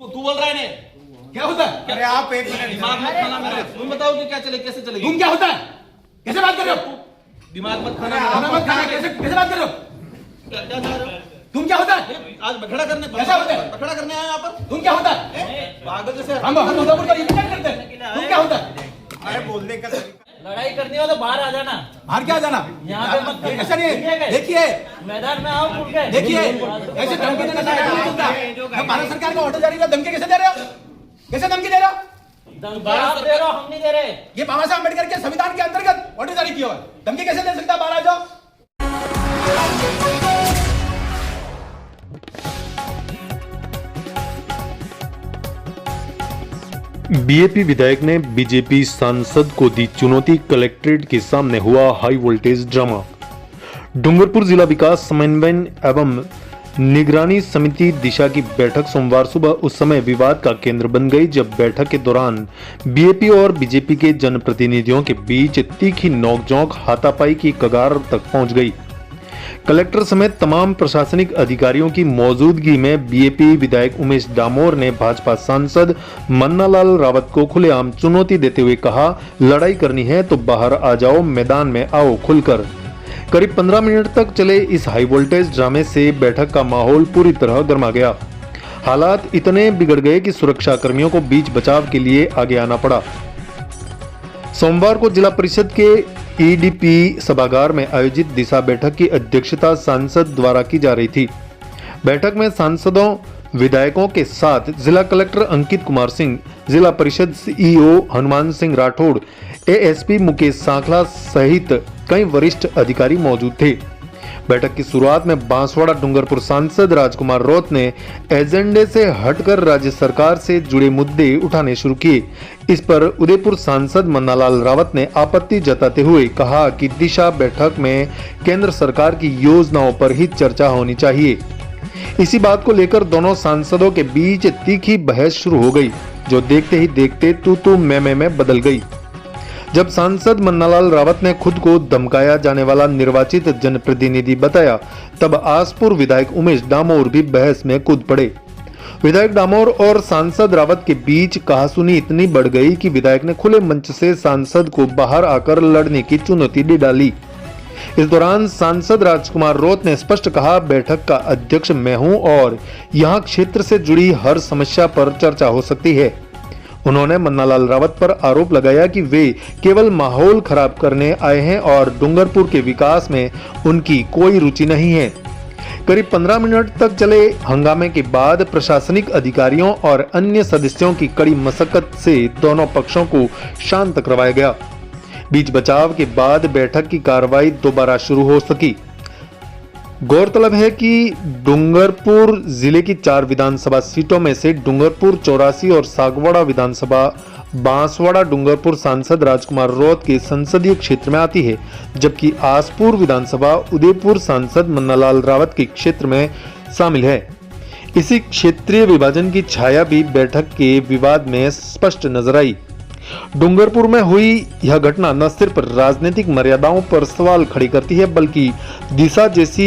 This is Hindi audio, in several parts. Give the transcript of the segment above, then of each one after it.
तू बोल रहा है ने क्या होता है? अरे आप एक मिनट दिमाग मत खाना मेरा। तुम बताओ कि क्या चले, कैसे चलेगी? तुम क्या होता है? कैसे बात कर रहे हो? दिमाग मत खाना खाना मत खाना, कैसे कैसे बात कर रहे हो? क्या चाह रहे हो? तुम क्या होता है? आज बखड़ा करने कैसा होता है? बखड़ा करने आए यहाँ पर? तुम क्या होता है? पागल जैसे हम उधमपुर पर इन्वेस्ट करते हैं। तुम क्या होता है? अरे बोलने का तरीका लड़ाई करनी हो तो बाहर आ जाना, बाहर क्या जाना? यहाँ पे मत करो। ऐसा नहीं है। देखिए मैदान में आओ खुल के। देखिए ऐसे धमकी देने से नहीं चलता। हम भारत सरकार का ऑर्डर जारी है, धमकी कैसे दे रहे हो? कैसे धमकी दे रहे हो? धमकी आप दे रहे हो, हम नहीं दे रहे। ये बाबा साहब अम्बेडकर के संविधान के अंतर्गत ऑर्डर जारी किया हुआ है। धमकी कैसे दे सकता है? बाहर आ जाओ। बीएपी विधायक ने बीजेपी सांसद को दी चुनौती, कलेक्ट्रेट के सामने हुआ हाई वोल्टेज ड्रामा। डूंगरपुर जिला विकास समन्वय एवं निगरानी समिति दिशा की बैठक सोमवार सुबह उस समय विवाद का केंद्र बन गई जब बैठक के दौरान बीएपी और बीजेपी के जनप्रतिनिधियों के बीच तीखी नोकझोंक हाथापाई की कगार तक पहुंच गई। कलेक्टर समेत तमाम प्रशासनिक अधिकारियों की मौजूदगी में बीएपी विधायक उमेश डामोर ने भाजपा सांसद मन्नालाल रावत को खुलेआम चुनौती देते हुए कहा, लड़ाई करनी है तो बाहर आ जाओ, मैदान में आओ खुलकर। करीब 15 मिनट तक चले इस हाई वोल्टेज ड्रामे से बैठक का माहौल पूरी तरह गर्मा गया। हालात इतने बिगड़ गए कि सुरक्षा कर्मियों को बीच बचाव के लिए आगे आना पड़ा। सोमवार को जिला परिषद के ईडीपी सभागार में आयोजित दिशा बैठक की अध्यक्षता सांसद द्वारा की जा रही थी। बैठक में सांसदों, विधायकों के साथ जिला कलेक्टर अंकित कुमार सिंह, जिला परिषद सीईओ हनुमान सिंह राठौड़, एएसपी मुकेश सांखला सहित कई वरिष्ठ अधिकारी मौजूद थे। बैठक की शुरुआत में बांसवाड़ा डूंगरपुर सांसद राजकुमार रौत ने एजेंडे से हटकर राज्य सरकार से जुड़े मुद्दे उठाने शुरू किए। इस पर उदयपुर सांसद मन्नालाल रावत ने आपत्ति जताते हुए कहा कि दिशा बैठक में केंद्र सरकार की योजनाओं पर ही चर्चा होनी चाहिए। इसी बात को लेकर दोनों सांसदों के बीच तीखी बहस शुरू हो गई, जो देखते ही देखते तू मैं में बदल गई। जब सांसद मन्नालाल रावत ने खुद को धमकाया जाने वाला निर्वाचित जनप्रतिनिधि बताया, तब आसपुर विधायक उमेश डामोर भी बहस में कूद पड़े। विधायक डामोर और सांसद रावत के बीच कहासुनी इतनी बढ़ गई कि विधायक ने खुले मंच से सांसद को बाहर आकर लड़ने की चुनौती दे डाली। इस दौरान सांसद राजकुमार रौत ने स्पष्ट कहा, बैठक का अध्यक्ष मैं हूं और यहां क्षेत्र से जुड़ी हर समस्या पर चर्चा हो सकती है। उन्होंने मन्नालाल रावत पर आरोप लगाया कि वे केवल माहौल खराब करने आए हैं और डूंगरपुर के विकास में उनकी कोई रुचि नहीं है। करीब 15 मिनट तक चले हंगामे के बाद प्रशासनिक अधिकारियों और अन्य सदस्यों की कड़ी मशक्कत से दोनों पक्षों को शांत करवाया गया। बीच बचाव के बाद बैठक की कार्रवाई दोबारा शुरू हो सकी। गौरतलब है कि डूंगरपुर जिले की 4 विधानसभा सीटों में से डूंगरपुर 84 और सागवाड़ा विधानसभा बांसवाड़ा डूंगरपुर सांसद राजकुमार रौत के संसदीय क्षेत्र में आती है, जबकि आसपुर विधानसभा उदयपुर सांसद मन्नालाल रावत के क्षेत्र में शामिल है। इसी क्षेत्रीय विभाजन की छाया भी बैठक के विवाद में स्पष्ट नजर आई। डूंगरपुर में हुई यह घटना न सिर्फ राजनीतिक मर्यादाओं पर सवाल खड़ी करती है, बल्कि दिशा जैसी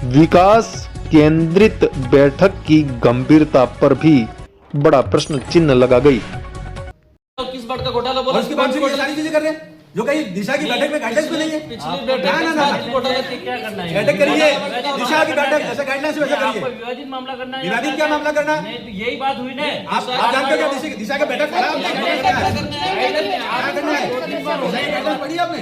विकास केंद्रित बैठक की गंभीरता पर भी बड़ा प्रश्न चिन्ह लगा गई। किस बात का घोटाला बोला? और उसके बाद से ये सारी चीजें कर रहे हैं जो कहीं दिशा की बैठक में गाइडलाइंस मिलेंगे। पिछली बैठक ना, ना, ना। घोटाला से क्या करना है? बैठक करिए, दिशा की बैठक ऐसे गाइडलाइंस वैसे आपको करिए। विवादित मामला करना है? विवादित क्या मामला करना? नहीं, तो यही बात हुई ना। आप जानते हो क्या दिशा की बैठक खराब क्या करना है? क्या करना है? दिशा की गाइडलाइंस पढ़ी आपने?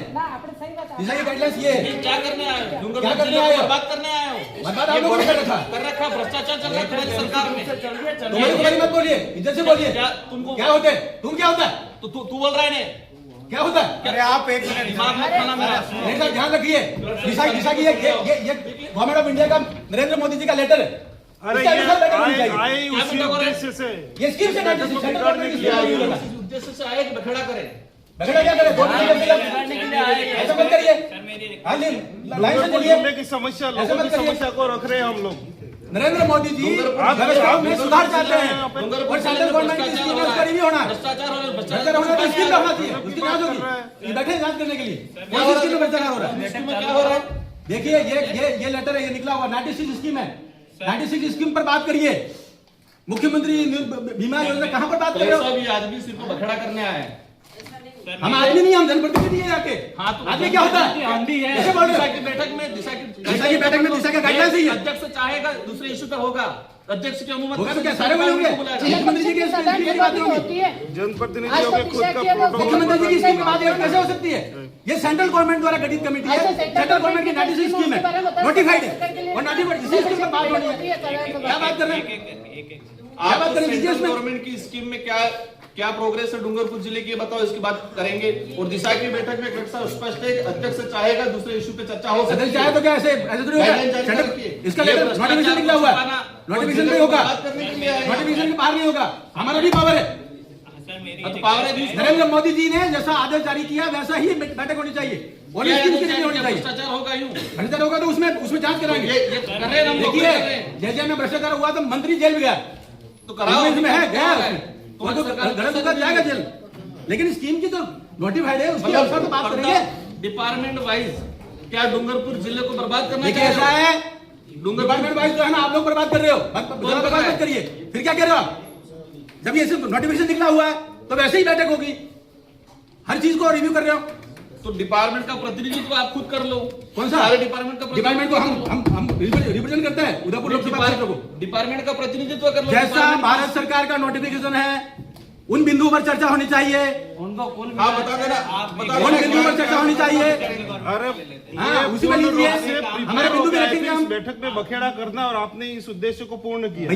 दिशा की गाइडलाइंस ये है। क्या करने आए हो? डूंगरपुर क्या करने जिले को आए हो? बर्बाद करने आए हो? बर्बाद आप लोगों ने कर रखा। कर रखा, भ्रष्टाचार चल रहा है तुम्हारी सरकार में। तुम्हारी मत बोलिए, इज्जत से बोलिए। क्या होते हैं? तुम क्या होता है? तो तू बोल रहा है ने क्या होता है? अरे आप एक मिनट दिमाग मत खाना मेरा। नहीं सर, ध्यान रखिए। दिशा की ये गवर्नमेंट ऑफ इंडिया का नरेंद्र मोदी जी का लेटर है। अरे इसके अनुसार बैठक होनी ये चाहिए। आए उसी उद्देश्य से ये स्कीम से सेंट्रल गवर्नमेंट की स्कीम है। इस उद्देश्य से आए कि बखेड़ा करें। बगड़ा क्या करे? वोट नहीं करते ऐसा मत करिए। हाँ जी, लाइन से बोलिए। डूंगरपुर की समस्या, ऐसे लोगों मत की करिए। समस्या को रख रहे हैं हम लोग। नरेंद्र मोदी जी व्यवस्थाओं में सुधार चाहते हैं और सेंट्रल गवर्नमेंट की स्कीम में उसका रिव्यू होना। भ्रष्टाचार और भ्रष्टाचार होना तो स्कीम होना चाहिए, उसकी जांच होगी। ये बैठे जांच करने के लिए कौन सी स्कीम में भ्रष्टाचार हो रहा है? क्या हो रहा है? देखिए ये लेटर है, ये निकला हुआ 96 स्कीम है। 96 स्कीम पर बात करिए। मुख्यमंत्री बीमा योजना कहाँ पर बात कर रहे ऐसा हो? भी आदमी सिर्फ बखेड़ा करने आए हैं। हम आदमी नहीं, हम जनप्रतिनिधि हैं आके। हाँ, तो आदमी क्या होता है? हम भी हैं। कैसे बोल रहे दिशा हो? की बैठक में दिशा की दिशा का गाइडलाइंस ही है। अध्यक्ष चाहेगा दूसरे इशू पे होगा, अध्यक्ष की अनुमति होगा तो क्या सारे बने होंगे? मुख्यमंत्री जी की इसकी बात नहीं होगी। जनप्रतिनिधियों के खुद का प्रोटोकॉल मुख्यमंत्री जी की स्कीम की बात कैसे हो सकती है? ये सेंट्रल गवर्नमेंट द्वारा गठित कमेटी है, सेंट्रल गवर्नमेंट की 96 स्कीम है, नोटिफाइड है और नोटिफाइड इसी स्कीम पर बात होनी है। क्या बात कर रहे हैं? आप बात करें सेंट्रल इसमें? गवर्नमेंट की स्कीम में क्या प्रोग्रेस है डूंगरपुर जिले की, बताओ, इसकी बात करेंगे। और दिशा की बैठक में कक्षा स्पष्ट है, अध्यक्ष चाहेगा दूसरे इशू पे चर्चा हो सकती सदस्य है। चाहे तो क्या ऐसे थोड़ी होगा? गाइडलाइन जारी सेंट्रल- करके इसका ये लेटर भ्रष्टाचार नोटिफिकेशन निकला को हुआ है, छुपाना, नोटिफिकेशन और पे होगा, बात करने के लिए आए हैं। नोटिफिकेशन के बाहर नहीं होगा। हमारा भी पावर है। तो पावर है भी- नरेंद्र मोदी जी ने जैसा आदेश जारी किया वैसा ही बैठक होनी चाहिए और क्या इसकी स्कीम नहीं होनी चाहिए। भ्रष्टाचार होगा यूं? भ्रष्टाचार होगा तो उसमें जांच कराएंगे। ये कर रहे हैं हम लोग, देखिए, कर रहे हैं। जैसे में भ्रष्टाचार हुआ तो मंत्री जेल भी गया, तो कराओ, इसमें है गया है। उसमें। तुम्हारी तो सरकार गलत होगा जाएगा जेल। लेकिन स्कीम की जो नोटिफाइड है उसकी मतलब अवसर तो बात करेंगे। डिपार्टमेंट वाइज क्या डूंगरपुर जिले को बर्बाद करना देखिए चाह ऐसा रहे हो? है, डिपार्टमेंट वाइज जो है ना आप लोग बर्बाद कर रहे हो, बर्बाद मत करिए। फिर क्या कह रहे हो आप? जब ये नोटिफिकेशन निकला हुआ है तो वैसे ही बैठक होगी, हर चीज को रिव्यू कर रहे हो। तो डिपार्टमेंट का प्रतिनिधित्व आप खुद कर लो। कौन सा? सारे डिपार्टमेंट का डिपार्टमेंट को हम रिप्रेजेंट करते हैं उदयपुर लोकसभा क्षेत्र को। डिपार्टमेंट का प्रतिनिधित्व कर लो। जैसा डिपार्टमेंट- भारत सरकार का नोटिफिकेशन है उन बिंदुओं पर चर्चा होनी चाहिए, उनको कुल हाँ, बता देना, बता उन बिंदुओं पर चर्चा होनी चाहिए। अरे हाँ, उसी में लीजिए, हमारे बिंदु भी रखेंगे हम। इस बैठक में बखेड़ा करना और आपने इस उद्देश्य को पूर्ण किया।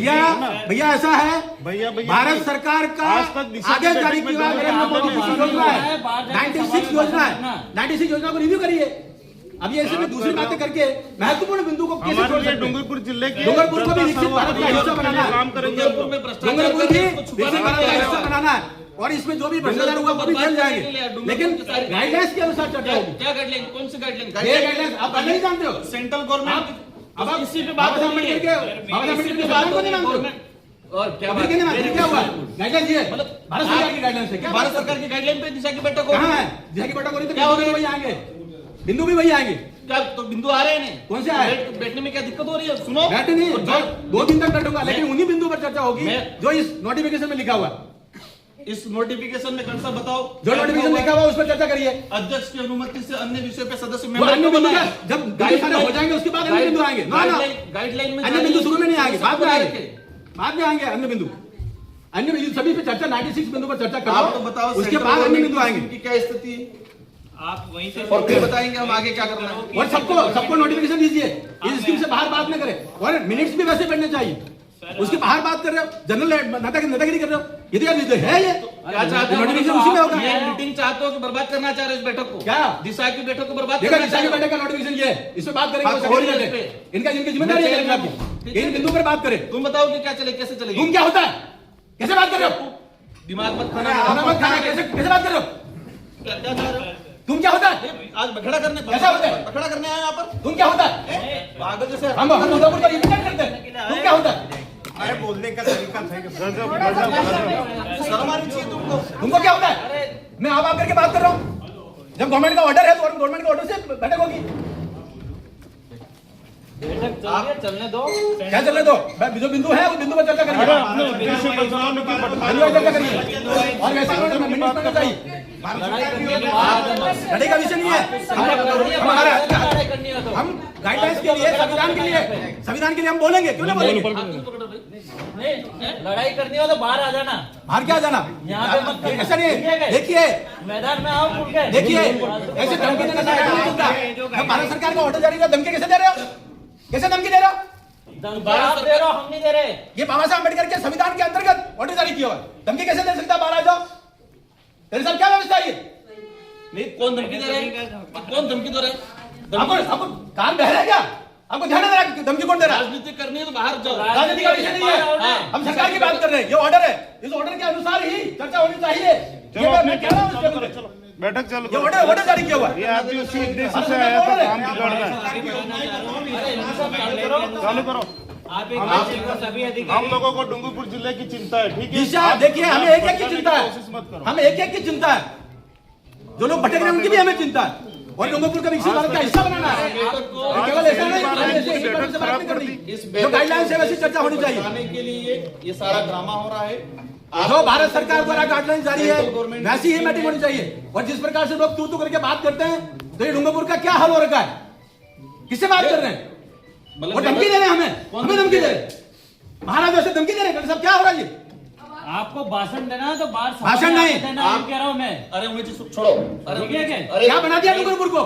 भैया ऐसा है, भैया भारत सरकार का आज तक दिशा की आदेश जारी बैठक में किया नरेंद्र मोदी की योजना है, 96 योजना है, 96 योजना को रिव्यू करिए। अब ये ऐसे में दूसरी बातें करके महत्वपूर्ण बिंदु को कैसे छोड़ हमारे लिए सकते हैं? डूंगरपुर जिले के डूंगरपुर को भी विकसित भारत का हिस्सा बनाना है। काम करेंगे हम लोग। में भ्रष्टाचार डूंगरपुर भी करके उसको विकसित छुपाना भारत का है। हिस्सा बनाना है और इसमें जो भी भ्रष्टाचार हुआ वो भी जेल जाएंगे, लेकिन गाइडलाइंस के अनुसार चर्चा होगी। क्या गाइडलाइन, कौन सी गाइडलाइन? ये गाइडलाइंस आप नहीं जानते हो। सेंट्रल गवर्नमेंट अब आप इसी पे बाबा बात साहब हो रही है। अम्बेडकर के बाबा साहब अम्बेडकर के बात को नहीं मानते हो। और क्या अम्बेडकर ने माना, क्या हुआ? गाइडलाइंस ये मतलब भारत सरकार की गाइडलाइंस है। क्या भारत सरकार की गाइडलाइन पे दिशा की बैठक हो कहाँ है? दिशा की बैठक हो रही तो क्या हो बिंदु रही भी है? वही आएंगे, बिंदु भी वही आएंगे। क्या तो बिंदु आ रहे हैं? कौन से आए? बैठने में क्या दिक्कत हो रही है? सुनो, बैठे नहीं, तो मैं 2 दिन तक बैठूंगा, लेकिन उन्हीं बिंदु पर चर्चा होगी मैं- जो इस नोटिफिकेशन में लिखा हुआ है। इस नोटिफिकेशन में कौन सा बताओ? जो नोटिफिकेशन लिखा हुआ है उस पर चर्चा करिए। अध्यक्ष की अनुमति से अन्य विषय पे सदस्य वो मेंबर अन्य को बिंदु बनाए। जब बिंदु सारे हो जाएंगे उसके बाद अन्य बिंदु आएंगे। ना ना, गाइडलाइन में अन्य बिंदु शुरू में नहीं आएंगे, बाद में आएंगे, रखे। बाद में आएंगे अन्य बिंदु। अन्य बिंदु सभी पे चर्चा 96 बिंदु पर चर्चा आप तो करो, बताओ उसके सेंट्रल बाद अन्य गवर्नमेंट बिंदु की आएंगे स्कीम की क्या स्थिति है? आप वहीं से और फिर बताएंगे हम आगे क्या करना है। और सबको नोटिफिकेशन दीजिए, इस स्कीम से बाहर बात न करें और मिनट्स भी वैसे पढ़ने चाहिए। उसके बाहर बात कर रहे हो, जनरल नेतागिरी कर रहे हो, ये तो यार ये है ये क्या चाहते हो? नोटिफिकेशन उसी में होगा। ये मीटिंग चाहते हो कि बर्बाद करना चाह रहे हो इस बैठक को? क्या? दिशा की बैठक को बर्बाद देखो करना दिशा चाह की रहे हो? बैठक का नोटिफिकेशन ये है, इस पे बात करेंगे। हाँ, वो तो हो रही सेक्रेटरी है रहते हैं। इनकी जिम्मेदारी है करेंगे आपकी, इन बिंदु पर बात करें। तुम बताओ कि क्या चले, कैसे चलेगी? तुम क्या होता है, कैसे बात कर रहे हो? दिमाग मत खाना खाना। मत खाना, कैसे बात कर रहे हो? क्या चाह रहे हो? तुम क्या होता है, आज बखड़ा करने, कैसा होता है? बखड़ा करने आए यहाँ पर? तुम क्या होता है? पागल जैसे हम उदयपुर का रिप्रेजेंट करते हैं, तुम क्या होता है? अरे बोलने का तरीका सही है। गजब शर्म आनी चाहिए तुमको। तुमको क्या होता है? मैं आप करके बात कर रहा हूँ। जब गवर्नमेंट का ऑर्डर है तो गवर्नमेंट के ऑर्डर से बैठक होगी। बैठक चल रही है, चलने दो। क्या चल रहे दो? जो बिंदु है उस बिंदु पर चर्चा करिए, अरे अपने उद्देश्य पर जाने की बिंदु पर चर्चा करिए। और वैसे मिनट में चाहिए, लड़ाई का विषय नहीं है। हम गाइडलाइंस के लिए, संविधान के लिए हम बोलेंगे, क्यों ना बोलेंगे? नहीं, लड़ाई करनी हो तो बाहर आ जाना, बाहर क्या जाना? यहाँ पे मत करिए। ऐसा नहीं, देखिए मैदान में आओ खुल के। देखिए ऐसे धमकी देने का नहीं चलता। जब भारत सरकार का ऑर्डर जारी हुआ, धमकी कैसे दे रहे हो? कैसे धमकी दे रहे हो? धमकी आप दे रहे हो, हम नहीं दे रहे। ये बाबा साहब अम्बेडकर के संविधान के अंतर्गत ऑर्डर जारी किया हुआ है, धमकी कैसे दे सकता? बाहर आ जाओ, तेरे साथ क्या व्यवस्था है? नहीं, कौन धमकी दे रहे हैं? कौन धमकी दे रहे हैं? आपको कान बहरा है क्या? आपको ध्यान नहीं दे रहा धमकी कौन दे रहा है? राजनीति करनी है तो बाहर जाओ। राजनीति का विषय नहीं है, हम सरकार की बात कर रहे हैं। ये ऑर्डर है, इस ऑर्डर के अनुसार ही चर्चा होनी चाहिए। ये मैं कह रहा हूँ, चलो बैठक चलो। ये ऑर्डर जारी किया हुआ है। ये आदमी उसी उद्देश्य से आया था, काम बिगड़ रहा है। चालू करो। सभी हम लोगों को डूंगरपुर जिले की चिंता है, ठीक है? दिशा देखिए, हमें एक एक की चिंता कोशिश मत है, करो। हमें एक एक की चिंता है। जो लोग भटक रहे हैं उनकी भी हमें चिंता है। और डूंगरपुर का विकसित भारत का हिस्सा बनाना है। बैठक को केवल ऐसा नहीं ऐसे एक बार से बात नहीं करनी। इस जो गाइडलाइंस है वैसी चर्चा होनी चाहिए। बताने के लिए ये सारा ड्रामा हो रहा है। जो भारत सरकार द्वारा गाइडलाइन जारी है वैसी ही मीटिंग होनी चाहिए। और जिस प्रकार से लोग तू करके बात करते हैं तो ये डूंगरपुर का क्या हाल हो रखा है? किससे बात कर रहे हैं? वो धमकी दे रहे हैं हमें धमकी दे रहे हैं। महाराज वैसे धमकी दे रहे हैं। सब क्या हो रहा है? आपको भाषण देना है तो बाहर भाषण नहीं। आप कह रहा हूँ मैं। अरे उमेश जी छोड़ो। ठीक है क्या? अरे क्या बना दिया डूंगरपुर को?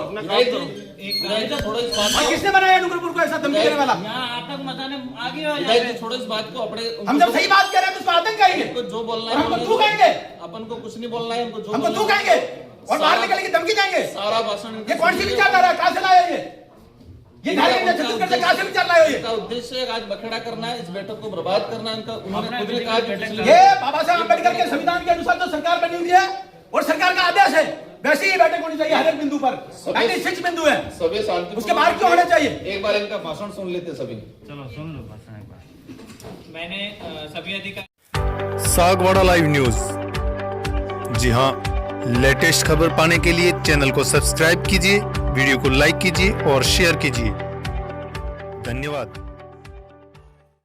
थोड़ा इस बात और किसने बनाया डूंगरपुर को ऐसा धमकी देने वाला? यहाँ आतंक मचाने आगे हो विधायक जी थोड़ा इस बात को अपने हम जब सही बात कह रहे हैं तो उसको आतंक कहेंगे। उनको जो बोलना और है हमको तू कहेंगे। अपन को कुछ नहीं बोलना है। उनको जो हमको तू बोलना है, कहेंगे और बाहर निकलने की धमकी देंगे। सारा भाषण ये कौन सी विचारधारा है? कहां से लाया ये झारखंड में छत्तीसगढ़ से कहां से विचार लाए हो ये? इनका उद्देश्य है आज बखेड़ा करना है, इस बैठक को बर्बाद करना है। इनका उन्होंने खुद ने कहा कि पिछले- ये बाबा साहब अम्बेडकर के संविधान के अनुसार जो सरकार बनी हुई है और सरकार का आदेश है वैसे ही बैठक होनी चाहिए हर एक बिंदु पर। 96 बिंदु है, सभी शांति उसके बाहर क्यों होना चाहिए? एक बार इनका भाषण सुन लेते सभी। चलो सुन लो भाषण एक बार। मैंने सभी अधिकारी सागवाड़ा लाइव न्यूज। जी हाँ, लेटेस्ट खबर पाने के लिए चैनल को सब्सक्राइब कीजिए, वीडियो को लाइक कीजिए और शेयर कीजिए। धन्यवाद।